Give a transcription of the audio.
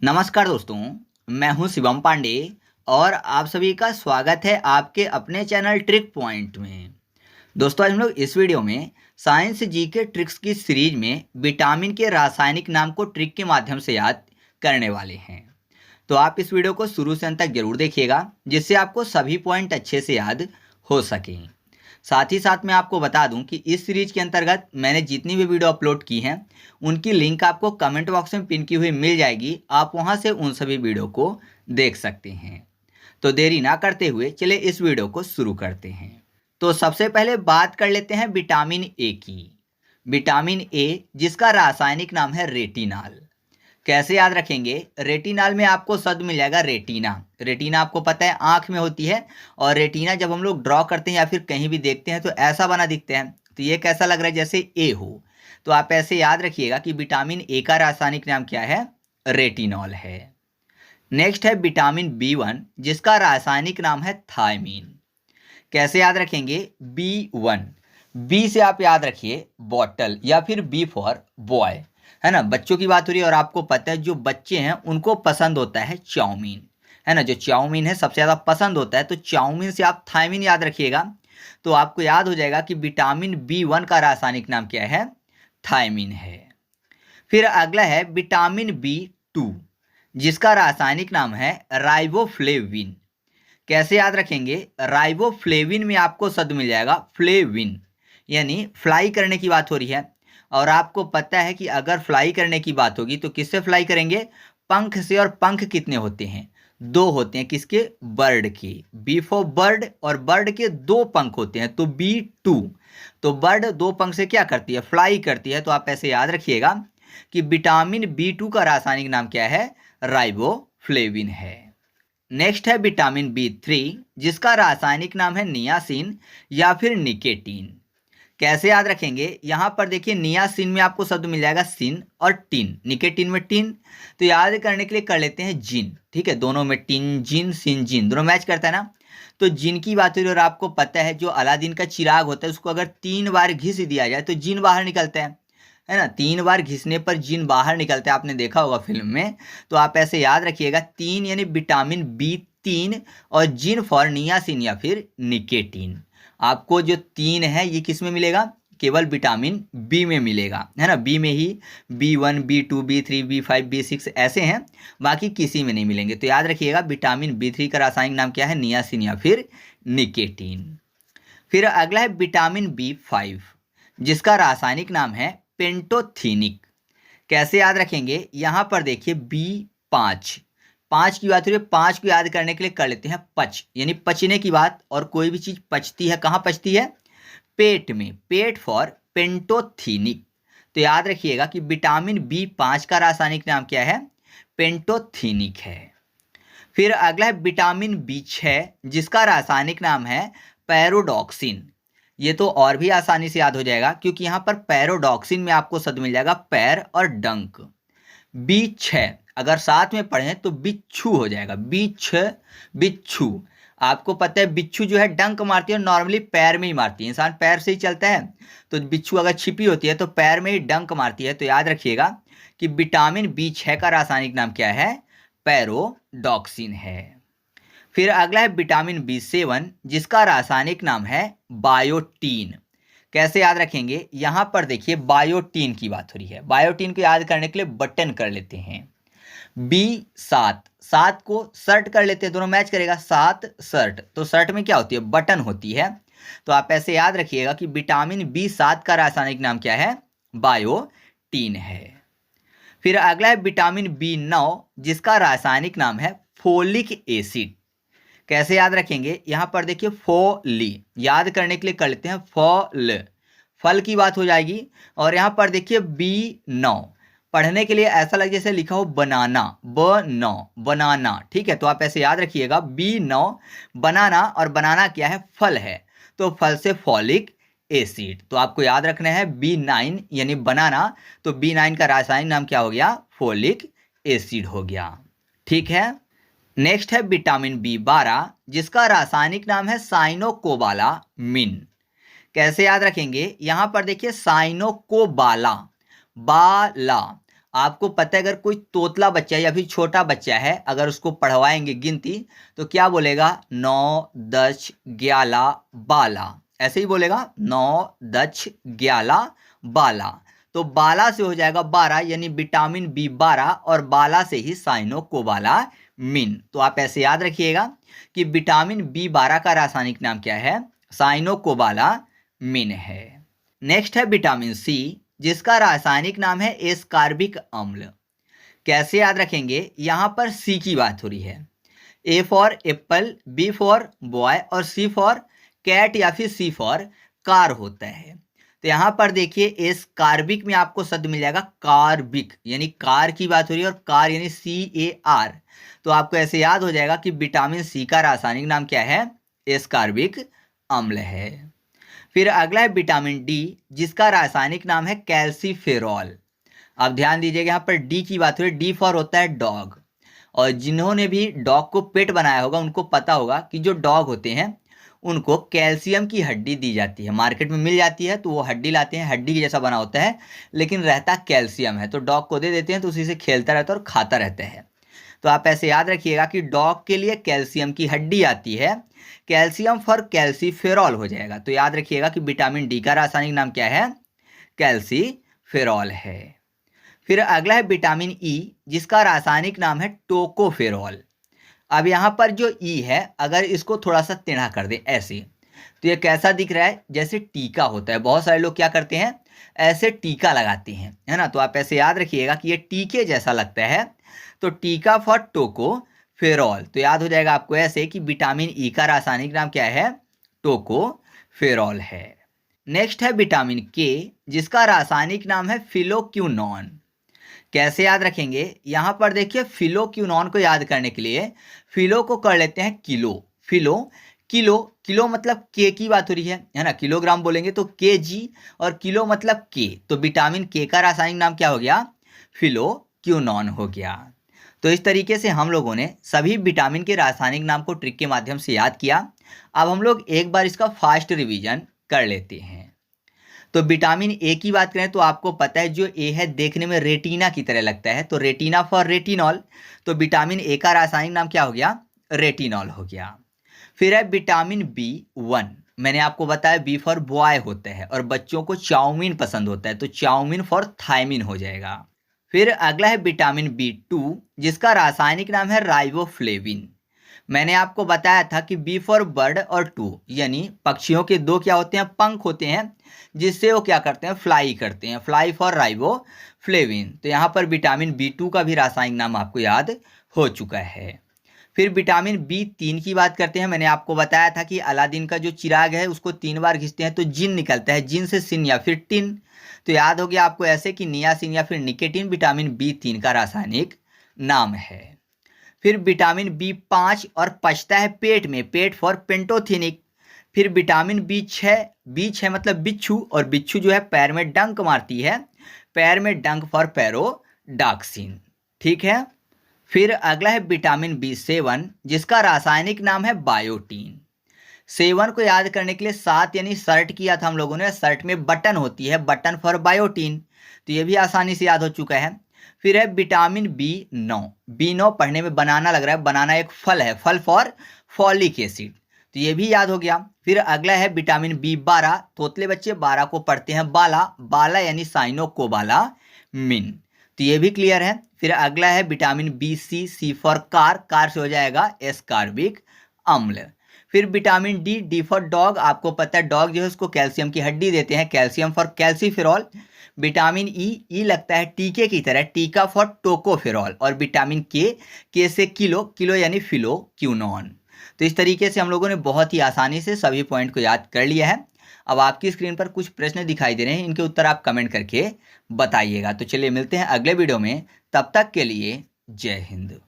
नमस्कार दोस्तों, मैं हूं शिवम पांडे और आप सभी का स्वागत है आपके अपने चैनल ट्रिक पॉइंट में। दोस्तों, आज हम लोग इस वीडियो में साइंस जीके ट्रिक्स की सीरीज में विटामिन के रासायनिक नाम को ट्रिक के माध्यम से याद करने वाले हैं। तो आप इस वीडियो को शुरू से अंत तक जरूर देखिएगा, जिससे आपको सभी पॉइंट अच्छे से याद हो सकें। साथ ही साथ मैं आपको बता दूं कि इस सीरीज के अंतर्गत मैंने जितनी भी वीडियो अपलोड की हैं उनकी लिंक आपको कमेंट बॉक्स में पिन की हुई मिल जाएगी। आप वहां से उन सभी वीडियो को देख सकते हैं। तो देरी ना करते हुए चलिए इस वीडियो को शुरू करते हैं। तो सबसे पहले बात कर लेते हैं विटामिन ए की। विटामिन ए जिसका रासायनिक नाम है रेटिनाल। कैसे याद रखेंगे? रेटिनाल में आपको शब्द मिल जाएगा रेटिना। रेटिना आपको पता है आंख में होती है, और रेटिना जब हम लोग ड्रॉ करते हैं या फिर कहीं भी देखते हैं तो ऐसा बना दिखता है। तो ये कैसा लग रहा है? जैसे ए हो। तो आप ऐसे याद रखिएगा कि विटामिन ए का रासायनिक नाम क्या है? रेटिनॉल है। नेक्स्ट है विटामिन B1 जिसका रासायनिक नाम है थायमीन। कैसे याद रखेंगे? B1, बी से आप याद रखिए बॉटल या फिर बी फॉर बॉय, है ना। बच्चों की बात हो रही है और आपको पता है जो बच्चे हैं उनको पसंद होता है चाउमीन, है ना। जो चाउमीन है सबसे ज़्यादा पसंद होता है, तो चाउमीन से आप थायमीन याद रखिएगा तो आपको याद हो जाएगा कि विटामिन B1 का रासायनिक नाम क्या है? थायमीन है। फिर अगला है विटामिन B2 जिसका रासायनिक नाम है राइबोफ्लेविन। कैसे याद रखेंगे? राइबोफ्लेविन में आपको शब्द मिल जाएगा फ्लेविन, यानी फ्लाई करने की बात हो रही है। और आपको पता है कि अगर फ्लाई करने की बात होगी तो किससे फ्लाई करेंगे? पंख से। और पंख कितने होते हैं? दो होते हैं। किसके? बर्ड के। बी फॉर बर्ड, और बर्ड के दो पंख होते हैं, तो B2। तो बर्ड दो पंख से क्या करती है? फ्लाई करती है। तो आप ऐसे याद रखिएगा कि विटामिन B2 का रासायनिक नाम क्या है? राइबोफ्लेविन है। नेक्स्ट है विटामिन B3 जिसका रासायनिक नाम है नियासिन या फिर निकेटीन। कैसे याद रखेंगे? यहाँ पर देखिए नियासिन में आपको शब्द मिल जाएगा सिन, और टीन, निकेटीन में टीन। तो याद करने के लिए कर लेते हैं जिन, ठीक है। दोनों में टीन, जिन, सिन, जिन दोनों मैच करता है ना। तो जिन की बात हो रही है, और आपको पता है जो अलादीन का चिराग होता है उसको अगर 3 बार घिस दिया जाए तो जिन बाहर निकलता है ना। 3 बार घिसने पर जिन बाहर निकलता है, आपने देखा होगा फिल्म में। तो आप ऐसे याद रखिएगा 3 यानी विटामिन B3, और जिन फॉर नियासिन या फिर निकेटीन। आपको जो 3 है ये किस में मिलेगा? केवल विटामिन बी में मिलेगा, है ना। बी में ही B1, B2, B3, B5, B6 ऐसे हैं, बाकी किसी में नहीं मिलेंगे। तो याद रखिएगा विटामिन B3 का रासायनिक नाम क्या है? नियासिन या फिर निकेटीन। फिर अगला है विटामिन B5 जिसका रासायनिक नाम है पेंटोथीनिक। कैसे याद रखेंगे? यहाँ पर देखिए B5, 5 की बात हो रही है। 5 को याद करने के लिए कर लेते हैं पच, यानी पचने की बात। और कोई भी चीज पचती है, कहाँ पचती है? पेट में। पेट फॉर पेंटोथीनिक। तो याद रखिएगा कि विटामिन B5 का रासायनिक नाम क्या है? पेंटोथीनिक है। फिर अगला है विटामिन B6 जिसका रासायनिक नाम है पैरोडॉक्सिन। ये तो और भी आसानी से याद हो जाएगा क्योंकि यहाँ पर पैरोडॉक्सिन में आपको शब्द मिल जाएगा पैर और डंक। B6 अगर साथ में पढ़ें तो बिच्छू हो जाएगा। B6 बिच्छू। आपको पता है बिच्छू जो है डंक मारती है, और नॉर्मली पैर में ही मारती है। इंसान पैर से ही चलता है, तो बिच्छू अगर छिपी होती है तो पैर में ही डंक मारती है। तो याद रखिएगा कि विटामिन B6 का रासायनिक नाम क्या है? पैरोडॉक्सिन है। फिर अगला है विटामिन B7 जिसका रासायनिक नाम है बायोटीन। कैसे याद रखेंगे? यहाँ पर देखिए बायोटीन की बात हो रही है। बायोटीन को याद करने के लिए बटन कर लेते हैं। B7, 7 को शर्ट कर लेते हैं, दोनों मैच करेगा। 7 शर्ट, तो शर्ट में क्या होती है? बटन होती है। तो आप ऐसे याद रखिएगा कि विटामिन B7 का रासायनिक नाम क्या है? बायोटीन है। फिर अगला है विटामिन B9 जिसका रासायनिक नाम है फोलिक एसिड। कैसे याद रखेंगे? यहाँ पर देखिए फोली, याद करने के लिए कर लेते हैं फॉल, फल की बात हो जाएगी। और यहाँ पर देखिए B9, पढ़ने के लिए ऐसा लगे जैसे लिखा हो बनाना, B9 बनाना, ठीक है। तो आप ऐसे याद रखिएगा B9 बनाना, और बनाना क्या है? फल है, तो फल से फॉलिक एसिड। तो आपको याद रखना है B9 यानी बनाना, तो B9 का रासायनिक नाम क्या हो गया? फोलिक एसिड हो गया, ठीक है। नेक्स्ट है विटामिन B12 जिसका रासायनिक नाम है साइनोकोबालामिन। कैसे याद रखेंगे? यहाँ पर देखिए साइनोकोबाला, बाला, आपको पता है अगर कोई तोतला बच्चा या फिर छोटा बच्चा है, अगर उसको पढ़वाएंगे गिनती तो क्या बोलेगा? 9 10 11 12, ऐसे ही बोलेगा 9 10 11 12। तो बाला से हो जाएगा 12 यानी विटामिन बी 12, और बाला से ही साइनोकोबालामिन। तो आप ऐसे याद रखिएगा कि विटामिन बी 12 का रासायनिक नाम क्या है? साइनोकोबालामिन है। नेक्स्ट है विटामिन सी, जिसका रासायनिक नाम है एस्कॉर्बिक अम्ल। कैसे याद रखेंगे? यहाँ पर सी की बात हो रही है। A for apple, B for boy और सी फॉर कैट या फिर सी फॉर कार होता है। तो यहाँ पर देखिए एस्कॉर्बिक में आपको शब्द मिल जाएगा कार्बिक, यानी कार की बात हो रही है, और कार यानी CAR। तो आपको ऐसे याद हो जाएगा कि विटामिन सी का रासायनिक नाम क्या है? एस्कॉर्बिक अम्ल है। फिर अगला है विटामिन डी, जिसका रासायनिक नाम है कैल्सीफेरॉल। अब ध्यान दीजिएगा यहाँ पर डी की बात हो रही है, डी फॉर होता है डॉग। और जिन्होंने भी डॉग को पेट बनाया होगा उनको पता होगा कि जो डॉग होते हैं उनको कैल्शियम की हड्डी दी जाती है, मार्केट में मिल जाती है, तो वो हड्डी लाते हैं, हड्डी की जैसा बना होता है लेकिन रहता कैल्शियम है, तो डॉग को दे देते हैं तो उसी से खेलता रहता है और खाता रहता है। तो आप ऐसे याद रखिएगा कि डॉग के लिए कैल्शियम की हड्डी आती है, कैल्शियम फॉर कैल्सीफेरॉल हो जाएगा। तो याद रखिएगा कि विटामिन डी का रासायनिक नाम क्या है? कैल्सीफेरॉल है। फिर अगला है विटामिन ई, जिसका रासायनिक नाम है टोकोफेरॉल। अब यहाँ पर जो ई है, अगर इसको थोड़ा सा टेढ़ा कर दें ऐसे, तो ये कैसा दिख रहा है? जैसे टीका होता है। बहुत सारे लोग क्या करते हैं? ऐसे टीका लगाते हैं, है ना? तो आप ऐसे याद रखिएगा कि ये टीके जैसा लगता है, तो टीका फॉर टोकोफेरॉल। तो याद हो जाएगा आपको ऐसे कि विटामिन ई का रासायनिक नाम क्या है? टोकोफेरॉल है। नेक्स्ट है विटामिन के, जिसका रासायनिक नाम है फिलोक्यूनॉन। कैसे याद रखेंगे? यहाँ पर देखिए फिलोक्यूनॉन को याद करने के लिए फिलो को कर लेते हैं किलो, फिलो किलो, किलो मतलब के की बात हो रही है ना? किलोग्राम बोलेंगे तो KG, और किलो मतलब के, तो विटामिन के का रासायनिक नाम क्या हो गया? फिलोक्यूनॉन हो गया। तो इस तरीके से हम लोगों ने सभी विटामिन के रासायनिक नाम को ट्रिक के माध्यम से याद किया। अब हम लोग एक बार इसका फास्ट रिवीजन कर लेते हैं। तो विटामिन ए की बात करें तो आपको पता है जो ए है देखने में रेटिना की तरह लगता है, तो रेटिना फॉर रेटिनॉल, तो विटामिन ए का रासायनिक नाम क्या हो गया? रेटिनॉल हो गया। फिर है विटामिन B1, मैंने आपको बताया बी फॉर बॉय होता है और बच्चों को चाउमीन पसंद होता है, तो चाउमीन फॉर थायमिन हो जाएगा। फिर अगला है विटामिन B2, जिसका रासायनिक नाम है राइबोफ्लेविन। मैंने आपको बताया था कि बी फॉर बर्ड और टू, यानी पक्षियों के दो क्या होते हैं? पंख होते हैं, जिससे वो क्या करते हैं? फ्लाई करते हैं, फ्लाई फॉर राइबोफ्लेविन। तो यहाँ पर विटामिन B2 का भी रासायनिक नाम आपको याद हो चुका है। फिर विटामिन B3 की बात करते हैं। मैंने आपको बताया था कि अलादीन का जो चिराग है उसको 3 बार खींचते हैं तो जिन निकलता है, जिन से सिन या फिर टिन। तो याद हो गया आपको ऐसे कि नियासिन या फिर निकेटिन विटामिन B3 का रासायनिक नाम है। फिर विटामिन B5 और पचता है पेट में, पेट फॉर पेंटोथेनिक। फिर विटामिन B6 मतलब बिच्छू, और बिच्छू जो है पैर में डंक मारती है, पैर में डंक फॉर पैरोडाक्सिन। ठीक है। फिर अगला है विटामिन B7, जिसका रासायनिक नाम है बायोटीन। 7 को याद करने के लिए 7 यानी शर्ट किया था हम लोगों ने, शर्ट में बटन होती है, बटन फॉर बायोटीन, तो ये भी आसानी से याद हो चुका है। फिर है विटामिन B9 पढ़ने में बनाना लग रहा है, बनाना एक फल है, फल फॉर फॉलिक एसिड, तो ये भी याद हो गया। फिर अगला है विटामिन B12, तोतले बच्चे 12 को पढ़ते हैं बाला, बाला यानी साइनोकोबालामिन, तो ये भी क्लियर है। फिर अगला है vitamin BC, C for car, car से हो जाएगा एस्कॉर्बिक अम्ल। फिर विटामिन डी फॉर डॉग, आपको पता है डॉग जो है उसको कैल्शियम की हड्डी देते हैं, calcium for calciferol. Vitamin E लगता है टीके की तरह, टीका फॉर टोकोफेरॉल। और विटामिन के से किलो यानी फिलोक्यूनॉन। तो इस तरीके से हम लोगों ने बहुत ही आसानी से सभी पॉइंट को याद कर लिया है। अब आपकी स्क्रीन पर कुछ प्रश्न दिखाई दे रहे हैं, इनके उत्तर आप कमेंट करके बताइएगा। तो चलिए मिलते हैं अगले वीडियो में, तब तक के लिए जय हिंद।